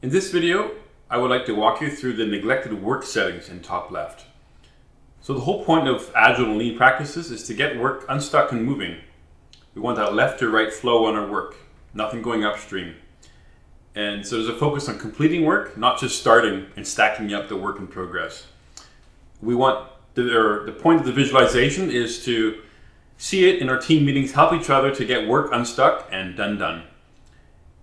In this video, I would like to walk you through the neglected work settings in TopLeft. So the whole point of Agile and Lean practices is to get work unstuck and moving. We want that left to right flow on our work, nothing going upstream. And so there's a focus on completing work, not just starting and stacking up the work in progress. We want the point of the visualization is to see it in our team meetings, help each other to get work unstuck and done.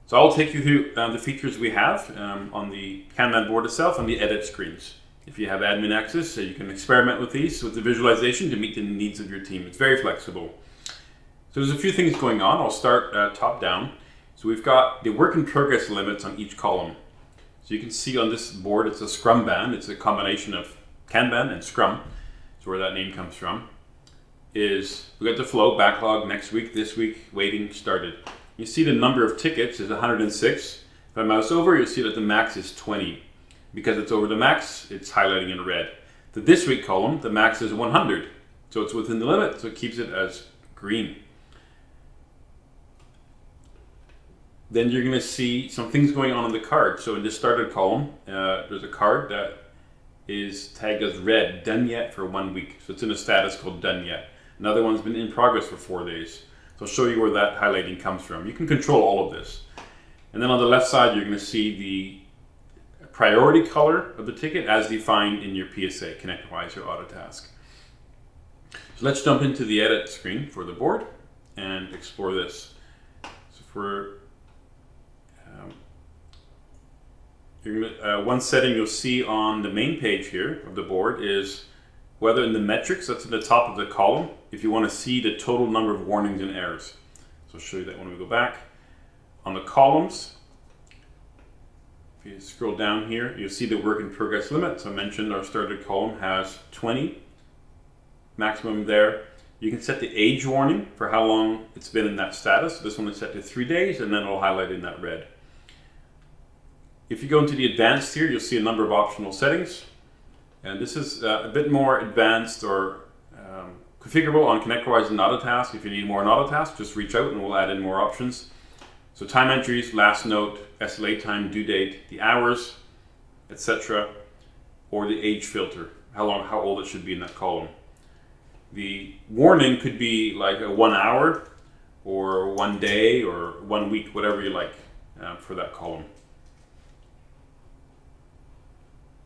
So I'll take you through the features we have on the Kanban board itself and the edit screens. If you have admin access, so you can experiment with these with the visualization to meet the needs of your team. It's very flexible. So there's a few things going on. I'll start top down. So we've got the work in progress limits on each column. So you can see on this board, it's a Scrum band. It's a combination of Kanban and Scrum. That's where that name comes from. We got the flow, backlog, next week, this week, waiting, started. You see the number of tickets is 106. If I mouse over, you'll see that the max is 20. Because it's over the max, it's highlighting in red. The this week column, the max is 100. So it's within the limit, so it keeps it as green. Then you're going to see some things going on the card. So in this started column, there's a card that is tagged as red, done yet for 1 week. So it's in a status called done yet. Another one's been in progress for 4 days. So I'll show you where that highlighting comes from. You can control all of this. And then on the left side, you're going to see the priority color of the ticket as defined in your PSA, ConnectWise or Autotask. So let's jump into the edit screen for the board and explore this. So for one setting you'll see on the main page here of the board is whether in the metrics that's at the top of the column, if you want to see the total number of warnings and errors. So I'll show you that when we go back. On the columns, if you scroll down here, you'll see the work in progress limit. So I mentioned our started column has 20, maximum there. You can set the age warning for how long it's been in that status. This one is set to 3 days and then it'll highlight in that red. If you go into the advanced here, you'll see a number of optional settings. And this is a bit more advanced or configurable on ConnectWise and Autotask. If you need more on Autotask, just reach out and we'll add in more options. So time entries, last note, SLA time, due date, the hours, etc., or the age filter, how old it should be in that column. The warning could be like a 1 hour or 1 day or 1 week, whatever you like for that column.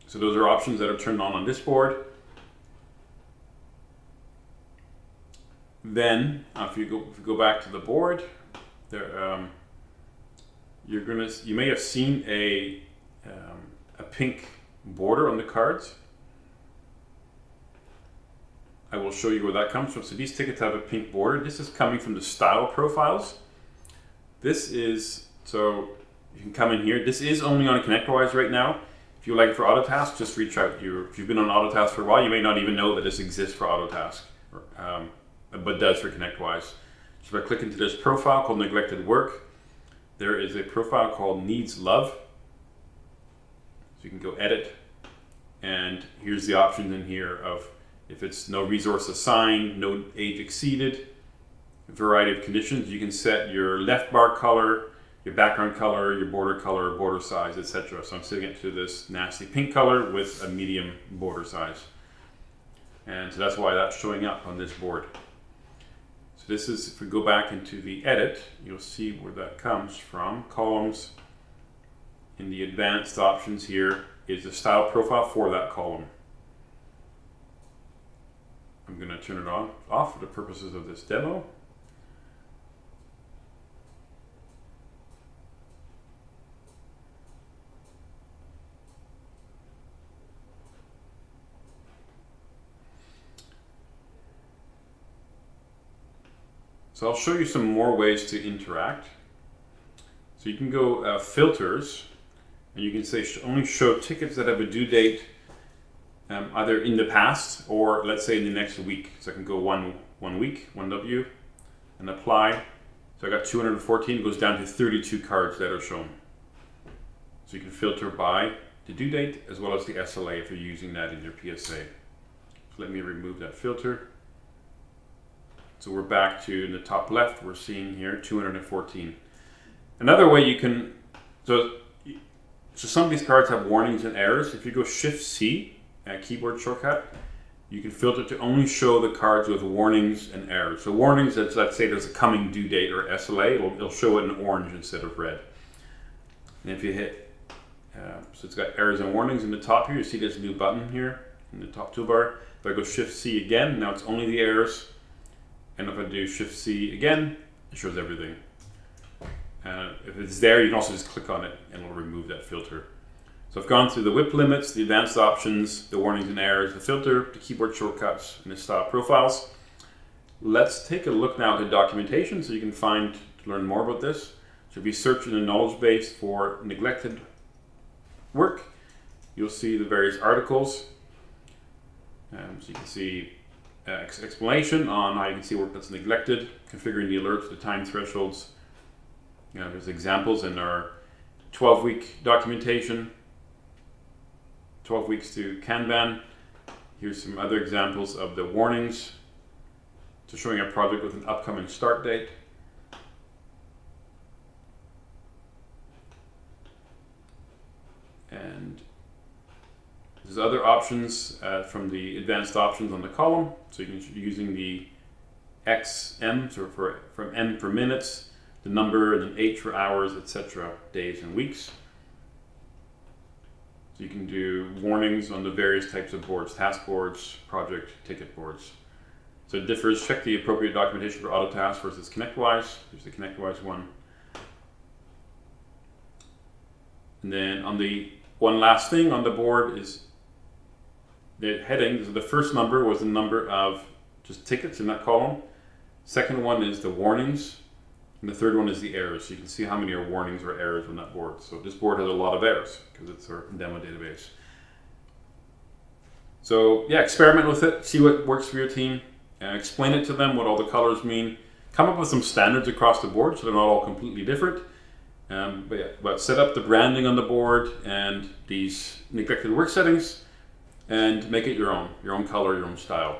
So those are options that are turned on this board. Then, if you go back to the board, there you may have seen a pink border on the cards. I will show you where that comes from. So these tickets have a pink border. This is coming from the style profiles. This is, so you can come in here. This is only on ConnectWise right now. If you like it for Autotask, just reach out. If you've been on Autotask for a while, you may not even know that this exists for Autotask, but does for ConnectWise. So if I click into this profile called Neglected Work, there is a profile called Needs Love. So you can go edit, and here's the options in here of if it's no resource assigned, no age exceeded, a variety of conditions. You can set your left bar color, your background color, your border size, etc. So I'm setting it to this nasty pink color with a medium border size. And so that's why that's showing up on this board. So this is, if we go back into the edit, you'll see where that comes from. Columns in the advanced options here is the style profile for that column. I'm going to turn it off for the purposes of this demo. So I'll show you some more ways to interact. So you can go filters, and you can say only show tickets that have a due date either in the past or let's say in the next week. So I can go one week, 1W, and apply. So I got 214, goes down to 32 cards that are shown. So you can filter by the due date as well as the SLA if you're using that in your PSA. So let me remove that filter. So we're back to in the top left, we're seeing here 214. Another way you can, so So some of these cards have warnings and errors. If you go Shift-C, keyboard shortcut, you can filter to only show the cards with warnings and errors. So warnings, let's say there's a coming due date or SLA, it'll show it in orange instead of red. And if you hit, so it's got errors and warnings in the top here, you see there's a new button here in the top toolbar. If I go Shift-C again, now it's only the errors. And if I do Shift-C again, it shows everything. If it's there, you can also just click on it and it'll remove that filter. So I've gone through the WIP limits, the advanced options, the warnings and errors, the filter, the keyboard shortcuts, and the style profiles. Let's take a look now at the documentation so you can to learn more about this. So if you search in the knowledge base for neglected work, you'll see the various articles. So you can see explanation on how you can see work that's neglected, configuring the alerts, the time thresholds. There's examples in our 12-week documentation, 12 weeks to Kanban. Here's some other examples of the warnings. So showing a project with an upcoming start date. And there's other options from the advanced options on the column. So you can be using the XM, so from M for minutes, the number, and then H for hours, etc., days and weeks. So you can do warnings on the various types of boards, task boards, project, ticket boards. So it differs. Check the appropriate documentation for AutoTask versus ConnectWise. There's the ConnectWise one. And then on the one last thing on the board is the heading. So the first number was the number of just tickets in that column. Second one is the warnings. And the third one is the errors. So you can see how many are warnings or errors on that board. So this board has a lot of errors because it's our demo database. So yeah, experiment with it. See what works for your team. Explain it to them what all the colors mean. Come up with some standards across the board so they're not all completely different. But set up the branding on the board and these neglected work settings and make it your own color, your own style.